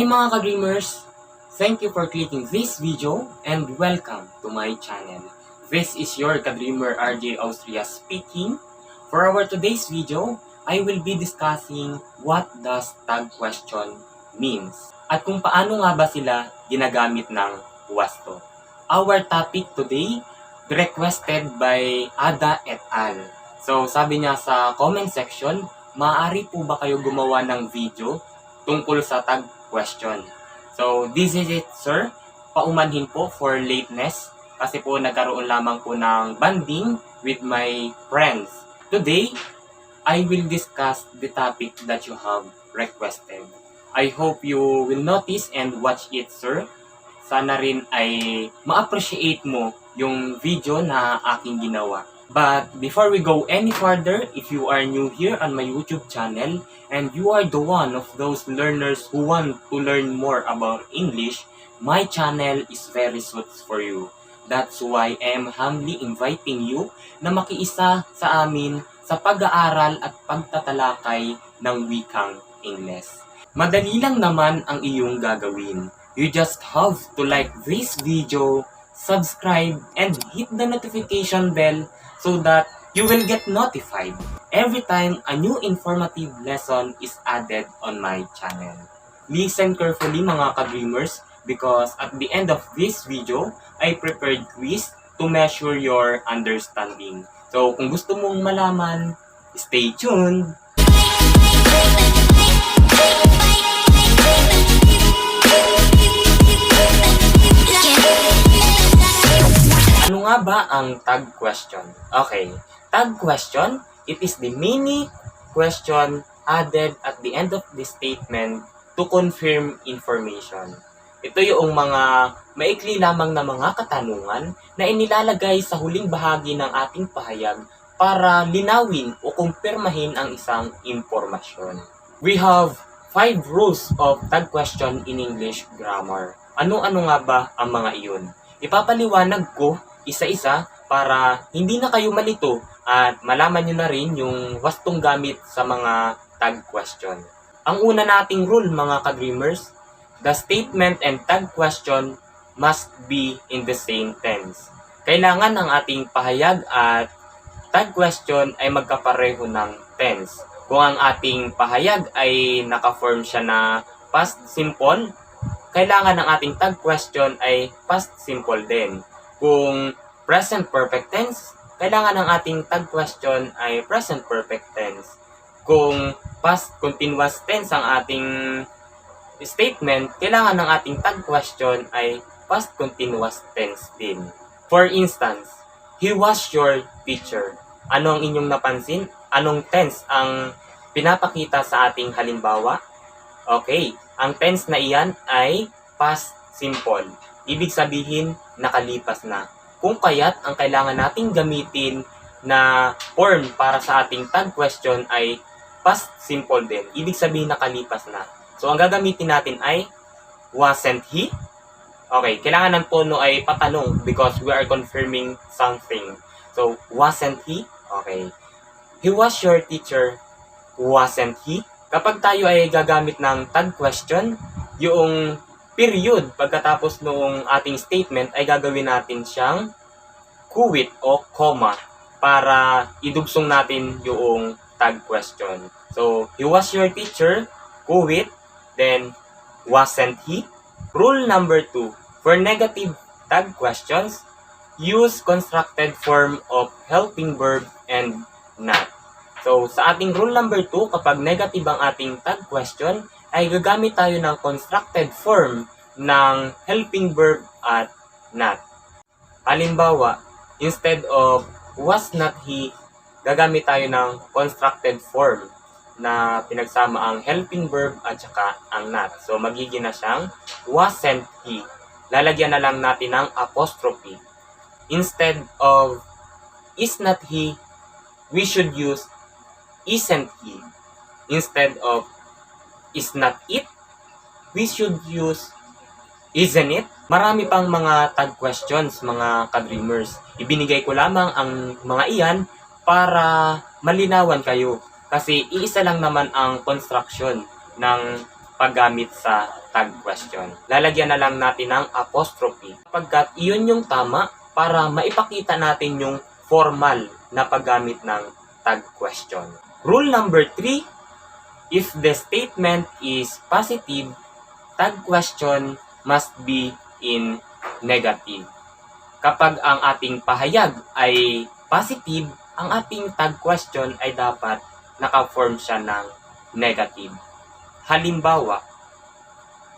Hi mga ka-dreamers! Thank you for clicking this video and welcome to my channel. This is your ka-dreamer Arjay Austria speaking. For our today's video, I will be discussing what does tag question means at kung paano nga ba sila ginagamit ng wasto. Our topic today, requested by Ada et al. So sabi niya sa comment section, maaari po ba kayo gumawa ng video tungkol sa tag question? So this is it, sir. Paumanhin po for lateness kasi po nagkaroon lamang po ng banding with my friends. Today, I will discuss the topic that you have requested. I hope you will notice and watch it, sir. Sana rin ay ma-appreciate mo yung video na aking ginawa. But before we go any further, if you are new here on my YouTube channel and you are the one of those learners who want to learn more about English, my channel is very suits for you. That's why I am humbly inviting you na makiisa sa amin sa pag-aaral at pagtatalakay ng wikang Ingles. Madali lang naman ang iyong gagawin. You just have to like this video, subscribe, and hit the notification bell so that you will get notified every time a new informative lesson is added on my channel. Listen carefully mga ka-dreamers because at the end of this video, I prepared quiz to measure your understanding. So kung gusto mong malaman, stay tuned! Ano nga ba ang tag question? Okay, tag question, it is the mini question added at the end of the statement to confirm information. Ito yung mga maikli lamang na mga katanungan na inilalagay sa huling bahagi ng ating pahayag para linawin o kumpirmahin ang isang impormasyon. We have 5 rules of tag question in English grammar. Ano-ano nga ba ang mga iyon? Ipapaliwanag ko isa-isa para hindi na kayo malito at malaman nyo na rin yung wastong gamit sa mga tag question. Ang una nating rule mga ka-dreamers, the statement and tag question must be in the same tense. Kailangan ang ating pahayag at tag question ay magkapareho ng tense. Kung ang ating pahayag ay naka-form siya na past simple, kailangan ang ating tag question ay past simple din. Kung present perfect tense, kailangan ang ating tag question ay present perfect tense. Kung past continuous tense ang ating statement, kailangan ng ating tag question ay past continuous tense din. For instance, he was your teacher. Ano ang inyong napansin? Anong tense ang pinapakita sa ating halimbawa? Okay, ang tense na iyan ay past simple. Ibig sabihin, nakalipas na. Kung kaya't ang kailangan nating gamitin na form para sa ating tag question ay past simple din. Ibig sabihin, nakalipas na. So, ang gagamitin natin ay wasn't he? Okay, kailangan ng tono ay patanong because we are confirming something. So, wasn't he? Okay. He was your teacher. Wasn't he? Kapag tayo ay gagamit ng tag question, yung period pagkatapos noong ating statement ay gagawin natin siyang quit o comma para idugsong natin yung tag question. So, he was your teacher, quit, then wasn't he? Rule number 2, for negative tag questions, use constructed form of helping verb and not. So, sa ating rule number 2, kapag negative ang ating tag question, ay gagamit tayo ng constructed form ng helping verb at not. Halimbawa, instead of was not he, gagamit tayo ng constructed form na pinagsama ang helping verb at saka ang not. So, magiging na siyang wasn't he. Lalagyan na lang natin ng apostrophe. Instead of is not he, we should use isn't he. Instead of is not it, we should use isn't it. Marami pang mga tag questions, mga ka-dreamers. Ibinigay ko lamang ang mga iyan para malinawan kayo. Kasi iisa lang naman ang construction ng paggamit sa tag question. Lalagyan na lang natin ng apostrophe kapagkat iyon yung tama para maipakita natin yung formal na paggamit ng tag question. Rule number 3, if the statement is positive, tag question must be in negative. Kapag ang ating pahayag ay positive, ang ating tag question ay dapat naka-form siya ng negative. Halimbawa,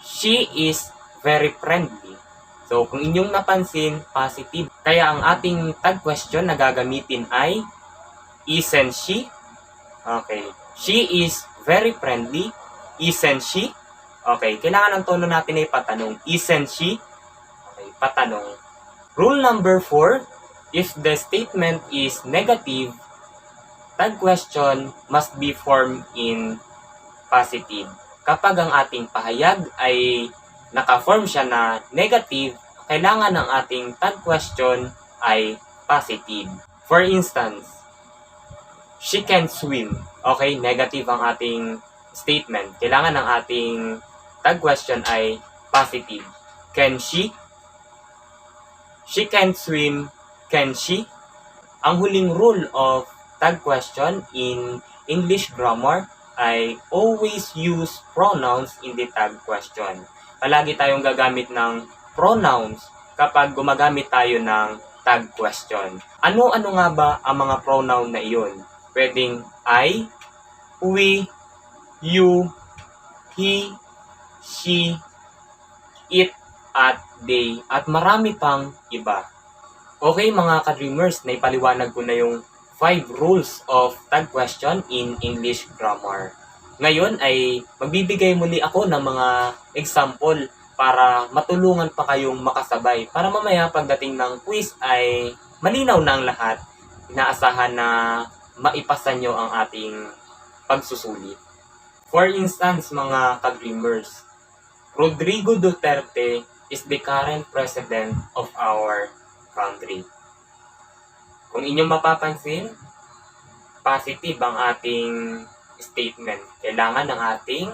she is very friendly. So, kung inyong napansin, positive. Kaya ang ating tag question na gagamitin ay isn't she? Okay. She is very friendly. Isn't she? Okay. Kailangan ang tono natin ay patanong. Isn't she? Okay. Patanong. Rule number 4, if the statement is negative, tag question must be formed in positive. Kapag ang ating pahayag ay naka-form siya na negative, kailangan ng ating tag question ay positive. For instance, she can swim. Okay, negative ang ating statement. Kailangan ng ating tag question ay positive. Can she? She can swim. Can she? Ang huling rule of tag question in English grammar ay always use pronouns in the tag question. Palagi tayong gagamit ng pronouns kapag gumagamit tayo ng tag question. Ano-ano nga ba ang mga pronoun na iyon? Pwedeng I, we, you, he, she, it, at they, at marami pang iba. Okay mga ka-dreamers, naipaliwanag ko na yung 5 rules of tag question in English grammar. Ngayon ay magbibigay muli ako ng mga example para matulungan pa kayong makasabay. Para mamaya pagdating ng quiz ay malinaw na ang lahat. Inaasahan na maipasa nyo ang ating pagsusulit. For instance mga ka-dreamers, Rodrigo Duterte is the current president of our country. Kung inyong mapapansin, positive ang ating statement. Kailangan ng ating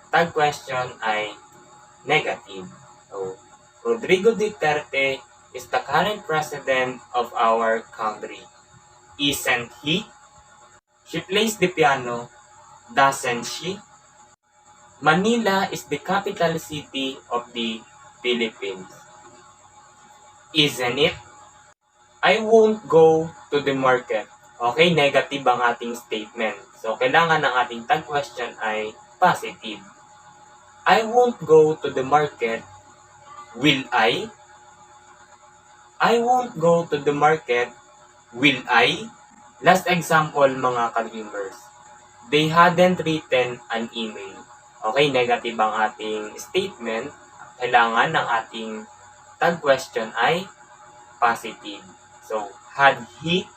tag question ay negative. So, Rodrigo Duterte is the current president of our country. Isn't he? She plays the piano. Doesn't she? Manila is the capital city of the Philippines. Isn't it? I won't go to the market. Okay, negative ang ating statement. So, kailangan ng ating tag question ay positive. I won't go to the market. Will I? I won't go to the market. Will I? Last example mga ka-dreamers. They hadn't written an email. Okay, negative ang ating statement. Kailangan ng ating tag question ay positive. So, had he?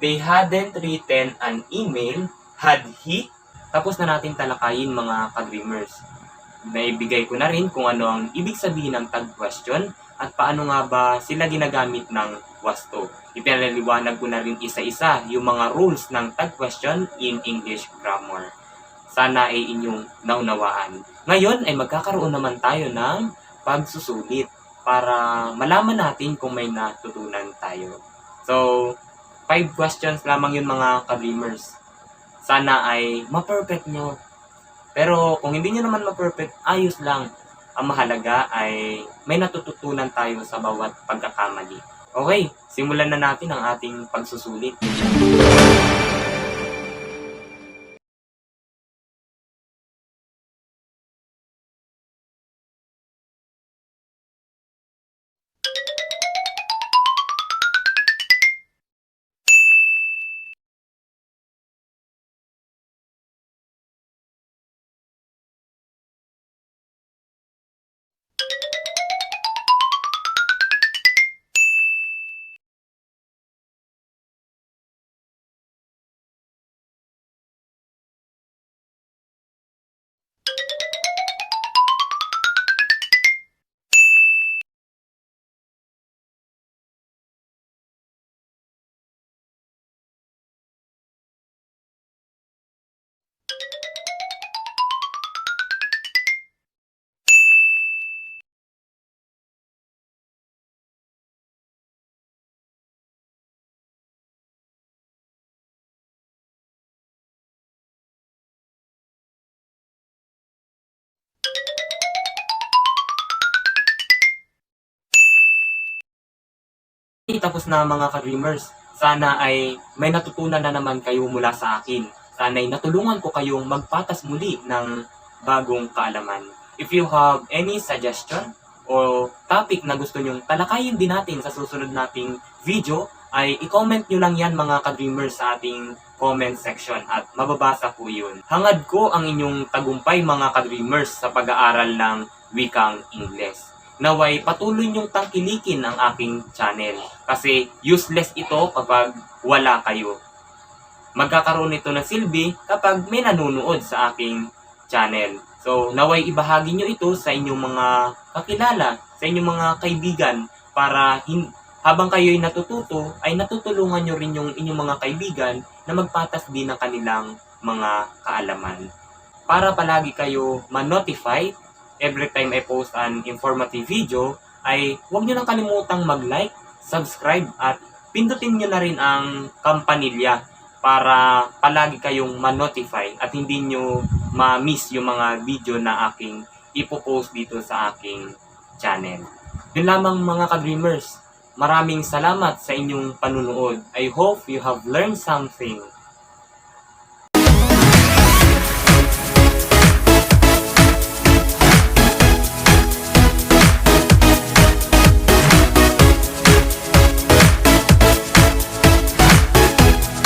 They hadn't written an email. Had he? Tapos na natin talakayin mga ka-dreamers. Naibigay ko na rin kung ano ang ibig sabihin ng tag question at paano nga ba sila ginagamit ng wasto. Ipinaliliwanag ko na rin isa-isa yung mga rules ng tag question in English grammar. Sana ay inyong naunawaan. Ngayon ay magkakaroon naman tayo ng pagsusulit para malaman natin kung may natutunan tayo. So, 5 questions lamang yun mga ka-dreamers. Sana ay ma-perfect nyo. Pero kung hindi nyo naman ma-perfect, ayos lang. Ang mahalaga ay may natututunan tayo sa bawat pagkakamali. Okay, simulan na natin ang ating pagsusulit. Tapos na mga ka-dreamers. Sana ay may natutunan na naman kayo mula sa akin. Sana ay natulungan ko kayong magpatas muli ng bagong kaalaman. If you have any suggestion o topic na gusto nyong talakayin din natin sa susunod nating video, ay i-comment nyo lang yan mga ka-dreamers sa ating comment section at mababasa po yun. Hangad ko ang inyong tagumpay mga ka-dreamers sa pag-aaral ng wikang Ingles. Naway patuloy niyong tangkilikin ang aking channel kasi useless ito kapag wala kayo. Magkakaroon ito ng silbi kapag may nanonood sa aking channel. So naway ibahagi niyo ito sa inyong mga kakilala, sa inyong mga kaibigan para habang kayo'y natututo ay natutulungan niyo rin yung inyong mga kaibigan na magpatas din ng kanilang mga kaalaman. Para palagi kayo ma-notify every time I post an informative video, ay huwag nyo lang kalimutang mag-like, subscribe, at pindutin nyo na rin ang kampanilya para palagi kayong ma-notify at hindi nyo ma-miss yung mga video na aking ipopost dito sa aking channel. Yun lamang mga ka-dreamers. Maraming salamat sa inyong panunood. I hope you have learned something.